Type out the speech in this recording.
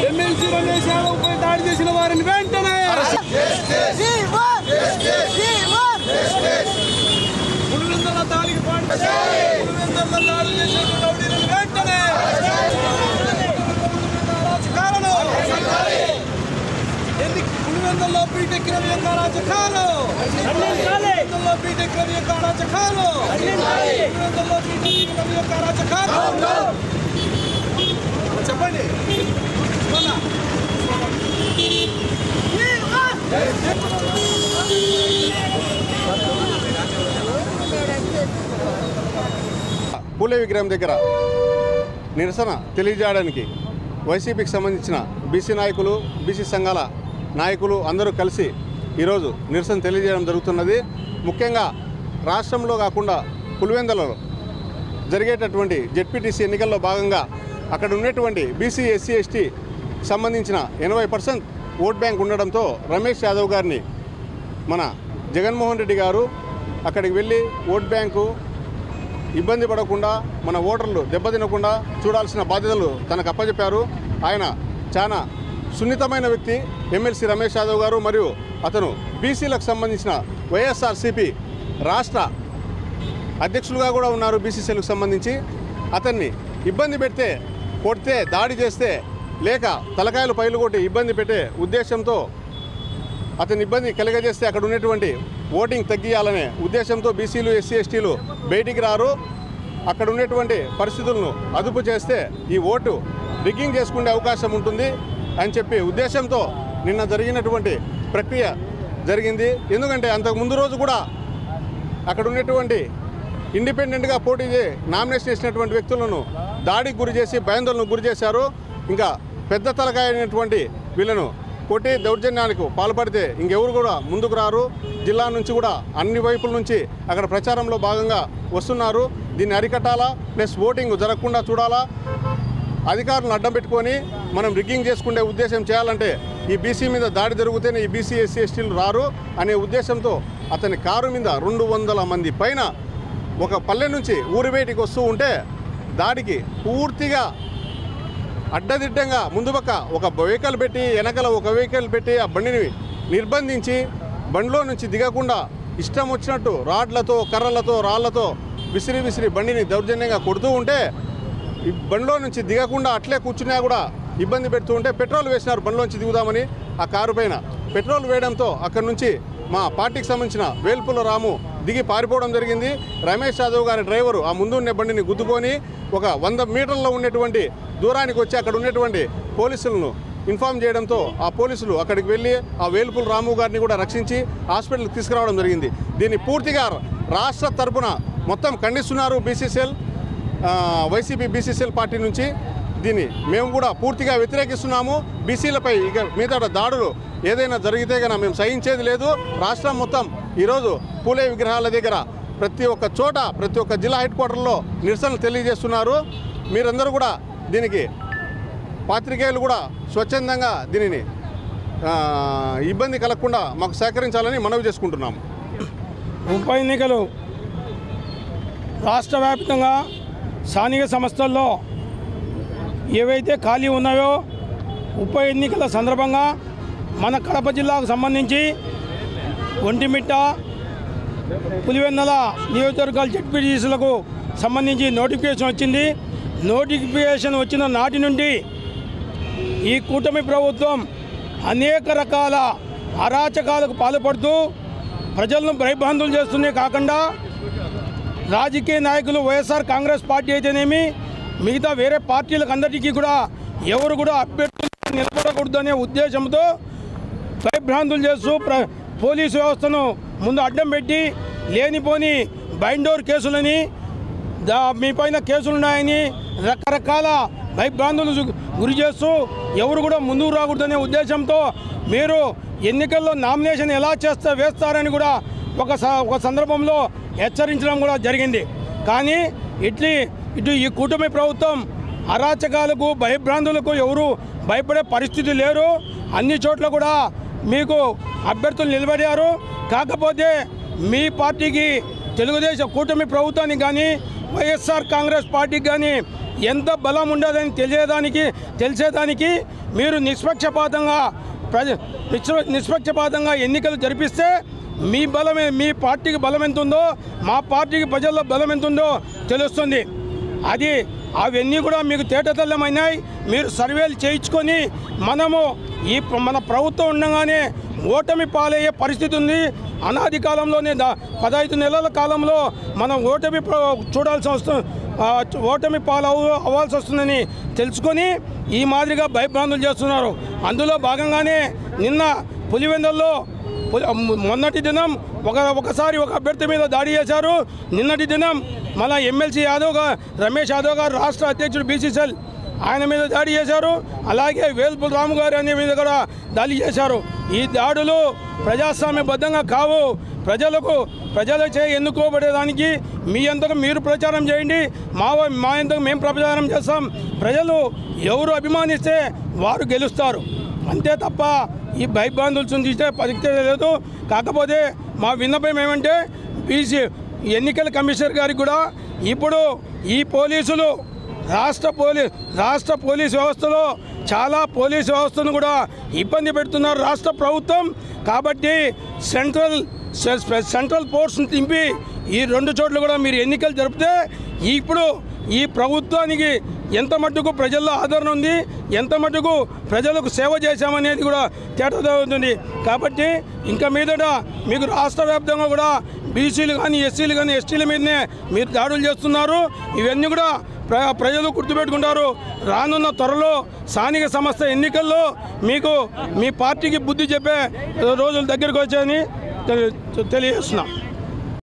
MLC Ramesh Yadav పై దాడి చేసిన వారిని వెంటనే పులివెందుల దాడికి పులివెందుల దాడి చేసిన రౌడీలను వెంటనే పులివెందుల్లో బీటెక్ రవి యొక్క రాజకాలం పులివెందుల్లో బీటెక్ రవి యొక్క రాజకాలం పులివెందుల్లో బీటెక్ రవి యొక్క రాజకాలం చెప్పండి. పూలే విగ్రహం దగ్గర నిరసన తెలియజేయడానికి వైసీపీకి సంబంధించిన బీసీ నాయకులు, బీసీ సంఘాల నాయకులు అందరూ కలిసి ఈరోజు నిరసన తెలియజేయడం జరుగుతున్నది. ముఖ్యంగా రాష్ట్రంలో కాకుండా పులివెందులలో జరిగేటటువంటి జెడ్పీటీసీ ఎన్నికల్లో భాగంగా అక్కడ ఉన్నటువంటి బీసీ, ఎస్సీ, ఎస్టీ సంబంధించిన 80% ఓట్ బ్యాంక్ ఉండడంతో రమేష్ యాదవ్ గారిని మన జగన్మోహన్ రెడ్డి గారు అక్కడికి వెళ్ళి ఓట్ బ్యాంకు ఇబ్బంది పడకుండా, మన ఓటర్లు దెబ్బతినకుండా చూడాల్సిన బాధ్యతలు తనకు అప్పచెప్పారు. ఆయన చాలా సున్నితమైన వ్యక్తి ఎమ్మెల్సీ రమేష్ యాదవ్ గారు. మరియు అతను బీసీలకు సంబంధించిన వైఎస్ఆర్సీపీ రాష్ట్ర అధ్యక్షులుగా కూడా ఉన్నారు. బీసీసీలకు సంబంధించి అతన్ని ఇబ్బంది పెడితే, కొడితే, దాడి చేస్తే, లేక తలకాయలు పైలు కొట్టి ఇబ్బంది పెట్టే ఉద్దేశంతో, అతని ఇబ్బంది కలిగజేస్తే అక్కడ ఉన్నటువంటి ఓటింగ్ తగ్గియాలనే ఉద్దేశంతో బీసీలు, ఎస్సీ, ఎస్టీలు బయటికి రారు. అక్కడ ఉన్నటువంటి పరిస్థితులను అదుపు చేస్తే ఈ ఓటు రిగ్గింగ్ చేసుకునే అవకాశం ఉంటుంది అని చెప్పి ఉద్దేశంతో నిన్న జరిగినటువంటి ప్రక్రియ జరిగింది. ఎందుకంటే అంతకు ముందు రోజు కూడా అక్కడ ఉన్నటువంటి ఇండిపెండెంట్గా పోటీ నామినేషన్ చేసినటువంటి వ్యక్తులను దాడికి గురి చేసి, భయాందోళనకు గురి చేశారు. ఇంకా పెద్ద తలకాయ అయినటువంటి వీళ్ళను కొట్టి దౌర్జన్యానికి పాల్పడితే ఇంకెవరు కూడా ముందుకు రారు. జిల్లా నుంచి కూడా అన్ని వైపుల నుంచి అక్కడ ప్రచారంలో భాగంగా వస్తున్నారు. దీన్ని అరికట్టాలా, ప్లస్ ఓటింగ్ జరగకుండా చూడాలా, అధికారులను అడ్డం పెట్టుకొని మనం రిగ్గింగ్ చేసుకునే ఉద్దేశం చేయాలంటే ఈ బీసీ మీద దాడి జరిగితేనే ఈ బీసీ, ఎస్సీ, ఎస్టీలు రారు అనే ఉద్దేశంతో అతని కారు మీద 200 మంది పైన ఒక పల్లె నుంచి ఊరి బయటికి వస్తూ ఉంటే దాడికి పూర్తిగా అడ్డదిడ్డంగా ముందు పక్క ఒక వెహికల్ పెట్టి, వెనకల ఒక వెహికల్ పెట్టి ఆ బండిని నిర్బంధించి బండిలో నుంచి దిగకుండా ఇష్టం వచ్చినట్టు రాడ్లతో, కర్రలతో, రాళ్లతో విసిరి బండిని దౌర్జన్యంగా కొడుతూ ఉంటే ఈ బండిలో నుంచి దిగకుండా అట్లే కూర్చున్నా కూడా ఇబ్బంది పెడుతూ ఉంటే పెట్రోల్ వేసినారు. బండిలోంచి దిగుదామని ఆ కారు పైన పెట్రోల్ వేయడంతో అక్కడి నుంచి మా పార్టీకి సంబంధించిన వేల్పుల రాము దిగి పారిపోవడం జరిగింది. రమేష్ యాదవ్ గారి డ్రైవరు ఆ ముందు ఉన్న బండిని గుద్దుకొని ఒక 100 మీటర్లలో ఉన్నటువంటి దూరానికి వచ్చి అక్కడ ఉన్నటువంటి పోలీసులను ఇన్ఫామ్ చేయడంతో ఆ పోలీసులు అక్కడికి వెళ్ళి ఆ వేల్పుల రాము గారిని కూడా రక్షించి హాస్పిటల్కి తీసుకురావడం జరిగింది. దీన్ని పూర్తిగా రాష్ట్ర తరపున మొత్తం ఖండిస్తున్నారు బీసీసీఎల్, వైసీపీ బీసీసీఎల్ పార్టీ నుంచి. దీన్ని మేము కూడా పూర్తిగా వ్యతిరేకిస్తున్నాము. బీసీలపై ఇక మిగతా దాడులు ఏదైనా జరిగితే కనుక మేము సహించేది లేదు. రాష్ట్రం మొత్తం ఈరోజు పూలే విగ్రహాల దగ్గర ప్రతి ఒక్క చోట, ప్రతి ఒక్క జిల్లా హెడ్ క్వార్టర్లో నిరసనలు తెలియజేస్తున్నారు. మీరందరూ కూడా దీనికి, పాత్రికేయులు కూడా స్వచ్ఛందంగా దీనిని ఇబ్బంది కలగకుండా మాకు సహకరించాలని మనవి చేసుకుంటున్నాము. ఉప ఎన్నికలు రాష్ట్ర వ్యాప్తంగా స్థానిక సంస్థల్లో ఏవైతే ఖాళీ ఉన్నాయో ఉప ఎన్నికల సందర్భంగా మన కడప జిల్లాకు సంబంధించి ఒంటిమిట్ట, పులివెందుల నియోజకవర్గాల జెడ్పీటీసీలకు సంబంధించి నోటిఫికేషన్ వచ్చింది. నోటిఫికేషన్ వచ్చిన నాటి నుండి ఈ కూటమి ప్రభుత్వం అనేక రకాల అరాచకాలకు పాల్పడుతూ ప్రజలను భయభ్రాంతులు చేస్తూనే కాకుండా రాజకీయ నాయకులు వైఎస్ఆర్ కాంగ్రెస్ పార్టీ అయితేనేమి మిగతా వేరే పార్టీలకు అందరికీ కూడా ఎవరు కూడా అభ్యర్థులు నిలబడకూడదు అనే ఉద్దేశంతో భయభ్రాంతులు చేస్తూ పోలీసు వ్యవస్థను ముందు అడ్డం పెట్టి లేనిపోని బైండోర్ కేసులని, మీ పైన కేసులున్నాయని రకరకాల భయభ్రాంతులు గురి చేస్తూ ఎవరు కూడా ముందుకు రాకూడదనే ఉద్దేశంతో మీరు ఎన్నికల్లో నామినేషన్ ఎలా వేస్తారని కూడా ఒక సందర్భంలో హెచ్చరించడం కూడా జరిగింది. కానీ ఇటు ఈ కూటమి ప్రభుత్వం అరాచకాలకు భయభ్రాంతులకు ఎవరు భయపడే పరిస్థితి లేరు. అన్ని చోట్ల కూడా మీకు అభ్యర్థులు నిలబడారు. కాకపోతే మీ పార్టీకి తెలుగుదేశం కూటమి ప్రభుత్వానికి కానీ వైఎస్ఆర్ కాంగ్రెస్ పార్టీకి కానీ ఎంత బలం ఉండదని తెలిసేదానికి మీరు నిష్పక్షపాతంగా ఎన్నికలు జరిపిస్తే మీ పార్టీకి బలం ఎంత ఉందో మా పార్టీకి ప్రజల్లో బలం ఎంత ఉందో తెలుస్తుంది. అవన్నీ కూడా మీకు తేటతెల్లమైనాయి. మీరు సర్వేలు చేయించుకొని మన ప్రభుత్వం ఉండగానే ఓటమి పాలయ్యే పరిస్థితి ఉంది. అనాది కాలంలోనే 15 నెలల కాలంలో మనం ఓటమి అవ్వాల్సి వస్తుందని తెలుసుకొని ఈ మాదిరిగా భయభ్రాంతులు చేస్తున్నారు. అందులో భాగంగానే నిన్న పులివెందుల్లో మొన్నటి దినం ఒకసారి ఒక అభ్యర్థి మీద దాడి చేశారు. నిన్నటి దినం మన ఎమ్మెల్సీ రమేష్ యాదవ్ గారు రాష్ట్ర అధ్యక్షుడు బీసీసీఎల్ ఆయన మీద దాడి చేశారు. అలాగే వేల్పుల రాము గారు అనే మీద కూడా దాడి చేశారు. ఈ దాడులు ప్రజాస్వామ్యబద్ధంగా కావు. ప్రజలచే ఎన్నుకోబడేదానికి మీ అంతకు మీరు ప్రచారం చేయండి, మా అంతకు మేము ప్రచారం చేస్తాం. ప్రజలు ఎవరు అభిమానిస్తే వారు గెలుస్తారు. అంతే తప్ప ఈ భయభ్రాంతులు చూస్తే పరిస్థితి లేదు. కాకపోతే మా విన్నపం ఏమంటే ఎన్నికల కమిషనర్ గారికి కూడా ఇప్పుడు ఈ పోలీసులు రాష్ట్ర పోలీస్ వ్యవస్థలో చాలా పోలీస్ వ్యవస్థను కూడా ఇబ్బంది పెడుతున్నారు రాష్ట్ర ప్రభుత్వం. కాబట్టి సెంట్రల్ ఫోర్స్ని తింపి ఈ 2 చోట్ల కూడా మీరు ఎన్నికలు జరిపితే ఇప్పుడు ఈ ప్రభుత్వానికి ఎంత మట్టుకు ప్రజల్లో ఆదరణ ఉంది, ఎంత మట్టుకు ప్రజలకు సేవ చేశామనేది కూడా తేటతెల్లుతుంది. కాబట్టి ఇంకా మీదట మీకు రాష్ట్ర వ్యాప్తంగా కూడా బీసీలు కానీ ఎస్సీలు కానీ ఎస్టీల మీదనే మీరు దాడులు చేస్తున్నారు. ఇవన్నీ కూడా ప్రజలు గుర్తుపెట్టుకుంటారు. రానున్న త్వరలో స్థానిక సంస్థ ఎన్నికల్లో మీకు మీ పార్టీకి బుద్ధి చెప్పే రోజులు దగ్గరికి వచ్చాయని తెలియజేస్తున్నాం.